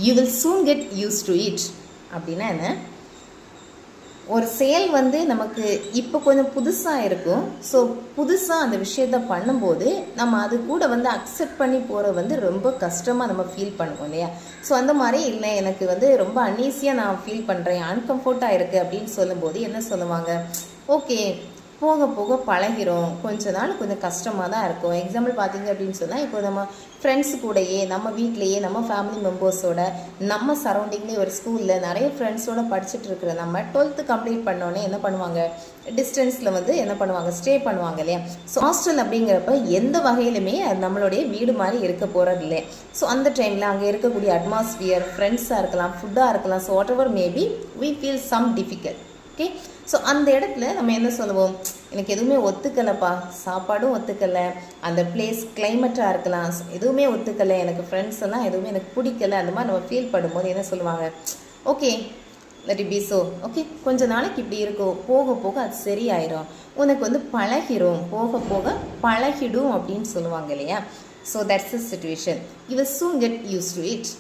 You will soon get used to it. அப்படின்னா என்ன? ஒரு செயல் வந்து நமக்கு இப்போ கொஞ்சம் புதுசாக இருக்கும். ஸோ புதுசாக அந்த விஷயத்த பண்ணும்போது நம்ம அது கூட வந்து அக்செப்ட் பண்ணி போகிற வந்து ரொம்ப கஷ்டமாக நம்ம ஃபீல் பண்ணுவோம் இல்லையா? ஸோ அந்த மாதிரி இல்லை, எனக்கு வந்து ரொம்ப அன்ஈஸியாக நான் ஃபீல் பண்ணுறேன், அன்கம்ஃபர்ட்டாக இருக்குது அப்படின்னு சொல்லும்போது என்ன சொல்லுவாங்க? ஓகே, போக போக பழகிறோம், கொஞ்ச நாள் கொஞ்சம் கஷ்டமாக தான் இருக்கும். எக்ஸாம்பிள் பார்த்தீங்க அப்படின்னு சொன்னால், இப்போ நம்ம ஃப்ரெண்ட்ஸ் கூடயே, நம்ம வீட்லேயே, நம்ம ஃபேமிலி மெம்பர்ஸோட, நம்ம சரௌண்டிங்லேயே ஒரு ஸ்கூலில் நிறைய ஃப்ரெண்ட்ஸோடு படிச்சுட்டு இருக்கிற நம்ம 12th கம்ப்ளீட் பண்ணோன்னே என்ன பண்ணுவாங்க? டிஸ்டன்ஸில் வந்து என்ன பண்ணுவாங்க? ஸ்டே பண்ணுவாங்க இல்லையா? ஸோ ஹாஸ்டல் அப்படிங்கிறப்ப எந்த வகையிலுமே அது நம்மளுடைய வீடு மாதிரி இருக்க போகிறது இல்லை. ஸோ அந்த டைமில் அங்கே இருக்கக்கூடிய அட்மாஸ்பியர், ஃப்ரெண்ட்ஸாக இருக்கலாம், ஃபுட்டாக இருக்கலாம், so whatever maybe we feel some difficult. Okay, so அந்த இடத்துல நம்ம என்ன சொல்லுவோம்? எனக்கு எதுவுமே ஒத்துக்கலைப்பா, சாப்பாடும் ஒத்துக்கலை, அந்த பிளேஸ் கிளைமேட்டாக இருக்கலாம், எதுவுமே ஒத்துக்கலை, எனக்கு ஃப்ரெண்ட்ஸ் எல்லாம் எதுவுமே எனக்கு பிடிக்கலை, அந்த மாதிரி நம்ம ஃபீல் பண்ணும்போது என்ன சொல்லுவாங்க? Okay, let it be so. Okay, கொஞ்ச நாளைக்கு இப்படி இருக்கும், போக போக அது சரியாயிரும், உனக்கு வந்து பழகிரும், போக போக பழகிடும் அப்படின்னு சொல்லுவாங்க இல்லையா? So that's the situation. You will soon get used to it.